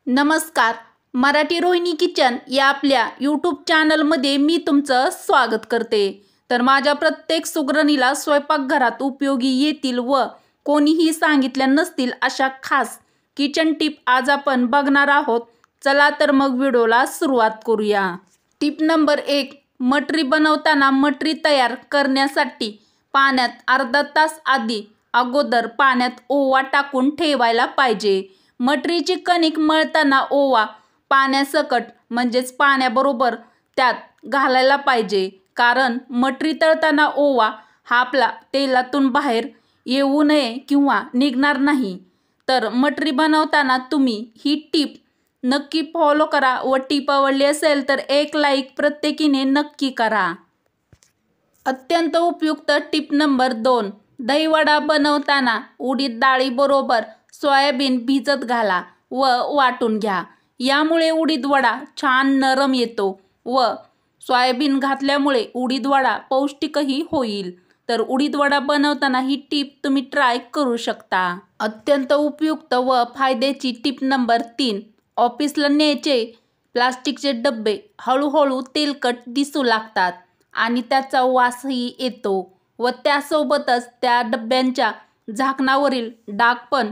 नमस्कार. मराठी रोहिणी किचन या आपल्या यूट्यूब चॅनलमध्ये मी तुमचं स्वागत करते. तर माझ्या प्रत्येक सुगरणीला स्वयंपाकघरात उपयोगी येतील व कोणीही सांगितल्या नसतील अशा खास किचन टिप आज आपण बघणार आहोत. चला तर मग व्हिडिओला सुरुवात करूया. Tip number 1. मटरी बनवताना मटरी तयार करण्यासाठी पाण्यात अर्धा तास अगोदर पाण्यात ओवा टाकून ठेवायला पाहिजे. मटरीची कणिक मळताना ओवा पाण्यासकट म्हणजेच पाण्याबरोबर त्यात घालायला पाहिजे, कारण मटरी तळताना ओवा हा आपला तेलातून बाहेर येऊ नये किंवा निघणार नाही. तर मटरी बनवताना तुम्ही ही टीप नक्की फॉलो करा व टीप आवडली असेल तर एक लाईक प्रत्येकीने नक्की करा. अत्यंत उपयुक्त टीप नंबर 2. दहीवडा बनवताना उडीद डाळीबरोबर सोयाबीन भिजत घाला व वाटून घ्या. यामुळे उडीद वडा छान नरम येतो व सोयाबीन घातल्यामुळे उडीद वडा पौष्टिकही होईल. तर उडीद वडा बनवताना ही टीप तुम्ही ट्राय करू शकता. अत्यंत उपयुक्त व फायद्याची टीप नंबर 3. ऑफिसला न्यायचे प्लास्टिकचे डबे हळूहळू तेलकट दिसू लागतात आणि त्याचा वासही येतो व त्यासोबतच त्या डब्यांच्या झाकणावरील डाग पण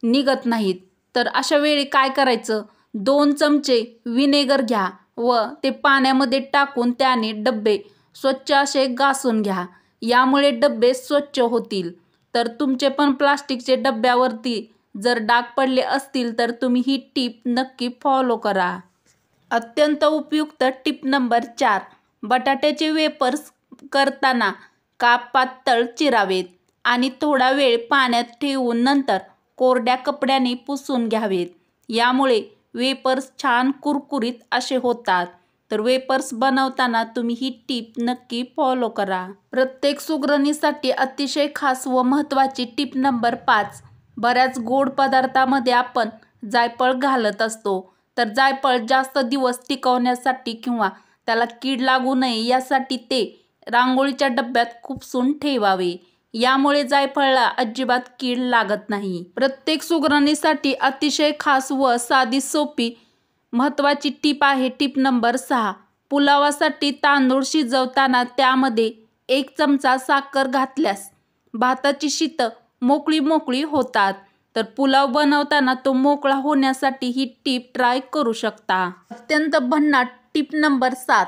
निघत नाहीत. तर अशा वेळी काय करायचं, 2 चमचे विनेगर घ्या व ते पाण्यामध्ये टाकून त्याने डब्बे स्वच्छ असे घासून घ्या. यामुळे डब्बे स्वच्छ होतील. तर तुमचे पण प्लास्टिकचे डब्यावरती जर डाग पडले असतील तर तुम्ही ही टीप नक्की फॉलो करा. अत्यंत उपयुक्त टीप नंबर 4. बटाट्याचे वेफर्स करताना काप पातळ चिरावेत आणि थोडा वेळ पाण्यात ठेवून नंतर कोरड्या कपड्याने पुसून घ्यावेत. यामुळे वेफर्स छान कुरकुरीत असे होतात. तर वेफर्स बनवताना तुम्ही ही टीप नक्की फॉलो करा. प्रत्येक सुगरणीसाठी अतिशय खास व महत्त्वाची टीप नंबर 5. बऱ्याच गोड पदार्थामध्ये आपण जायफळ घालत असतो. तर जायफळ जास्त दिवस टिकवण्यासाठी किंवा त्याला कीड लागू नये यासाठी ते रांगोळीच्या डब्यात खुपसून ठेवावे. यामुळे जायफळाला अजिबात कीड लागत नाही. प्रत्येक सुगरणीसाठी अतिशय खास व साधी सोपी महत्त्वाची टीप आहे टीप नंबर 6. पुलावासाठी तांदूळ शिजवताना त्यामध्ये 1 चमचा साखर घातल्यास भाताची शीतं मोकळी होतात. तर पुलाव बनवताना तो मोकळा होण्यासाठी ही टीप ट्राय करू शकता. अत्यंत भन्नाट टीप नंबर 7.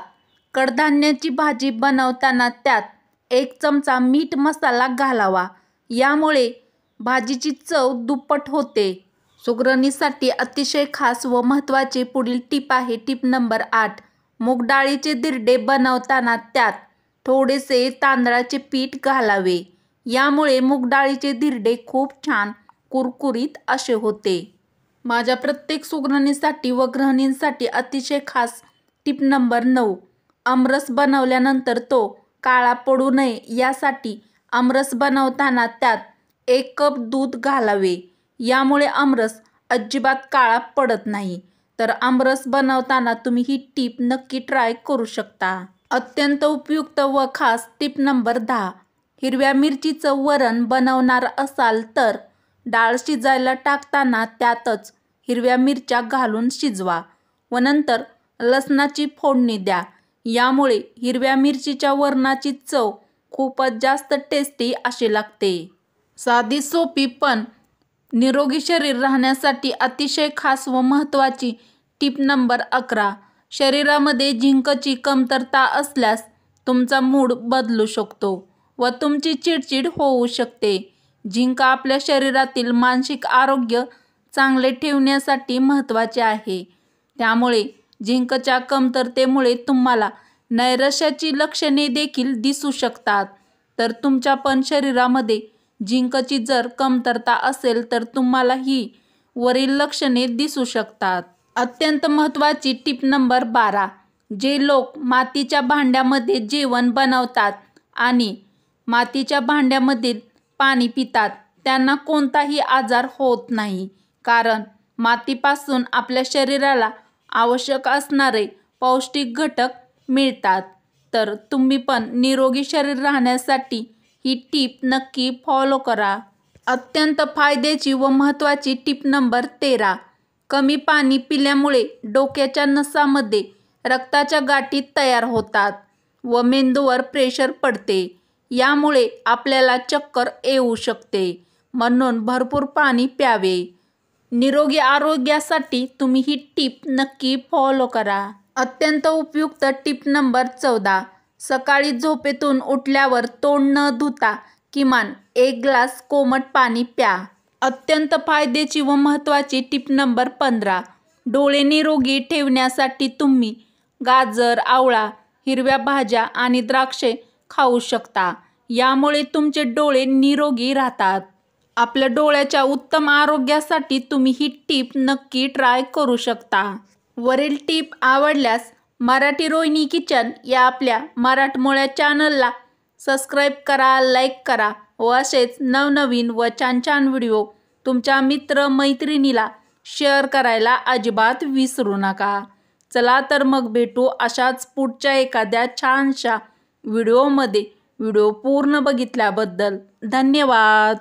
कडधान्याची भाजी बनवताना त्यात 1 चमचा मीठ मसाला घालावा. यामुळे भाजीची चव दुप्पट होते. सुगरणीसाठी अतिशय खास व महत्त्वाची पुढील टीप आहे टीप नंबर 8. मूग डाळीचे धिरडे बनवताना त्यात थोडेसे तांदळाचे पीठ घालावे. यामुळे मूग डाळीचे धिरडे खूप छान कुरकुरीत असे होते. माझ्या प्रत्येक सुगरणीसाठी व गृहिणींसाठी अतिशय खास टीप नंबर 9. आमरस बनवल्यानंतर तो काळा पडू नये यासाठी आमरस बनवताना त्यात 1 कप दूध घालावे. यामुळे आमरस अजिबात काळा पडत नाही. तर आमरस बनवताना तुम्ही ही टीप नक्की ट्राय करू शकता. अत्यंत उपयुक्त व खास टीप नंबर 10. हिरव्या मिरचीचं वरण बनवणार असाल तर डाळ शिजायला टाकताना त्यातच हिरव्या मिरच्या घालून शिजवा व नंतर लसणाची फोडणी द्या. यामुळे हिरव्या मिरचीच्या वरणाची चव खूपच जास्त टेस्टी अशी लागते. साधी सोपी पण निरोगी शरीर राहण्यासाठी अतिशय खास व महत्त्वाची टीप नंबर 11. शरीरामध्ये झिंकची कमतरता असल्यास तुमचा मूड बदलू शकतो व तुमची चिडचिड होऊ शकते. झिंक आपल्या शरीरातील मानसिक आरोग्य चांगले ठेवण्यासाठी महत्त्वाचे आहे. त्यामुळे झिंकच्या कमतरतेमुळे तुम्हाला नैराश्याची लक्षणे देखील दिसू शकतात. तर तुमच्या पण शरीरामध्ये झिंकची जर कमतरता असेल तर तुम्हाला ही वरील लक्षणे दिसू शकतात. अत्यंत महत्त्वाची टीप नंबर 12. जे लोक मातीच्या भांड्यामध्ये जेवण बनवतात आणि मातीच्या भांड्यामधील पाणी पितात त्यांना कोणताही आजार होत नाही, कारण मातीपासून आपल्या शरीराला आवश्यक असणारे पौष्टिक घटक मिळतात. तर तुम्ही पण निरोगी शरीर राहण्यासाठी ही टीप नक्की फॉलो करा. अत्यंत फायद्याची व महत्त्वाची टीप नंबर 13. कमी पाणी पिल्यामुळे डोक्याच्या नसामध्ये रक्ताच्या गाठी तयार होतात व मेंदूवर प्रेशर पडते. यामुळे आपल्याला चक्कर येऊ शकते. म्हणून भरपूर पाणी प्यावे. निरोगी आरोग्यासाठी तुम्ही ही टीप नक्की फॉलो करा. अत्यंत उपयुक्त टीप नंबर 14. सकाळी झोपेतून उठल्यावर तोंड न धुता किमान 1 ग्लास कोमट पाणी प्या. अत्यंत फायद्याची व महत्त्वाची टीप नंबर 15. डोळे निरोगी ठेवण्यासाठी तुम्ही गाजर, आवळा, हिरव्या भाज्या आणि द्राक्षे खाऊ शकता. यामुळे तुमचे डोळे निरोगी राहतात. आपल्या डोळ्याच्या उत्तम आरोग्यासाठी तुम्ही ही टीप नक्की ट्राय करू शकता. वरील टीप आवडल्यास मराठी रोहिणी किचन या आपल्या मराठमोळ्या चॅनलला सबस्क्राईब करा, लाईक करा व असेच नवनवीन व छान छान व्हिडिओ तुमच्या मित्र-मैत्रिणीला शेअर करायला अजिबात विसरू नका. चला तर मग भेटू अशाच पुढच्या एखाद्या छानशा व्हिडिओमध्ये. व्हिडिओ पूर्ण बघितल्याबद्दल धन्यवाद.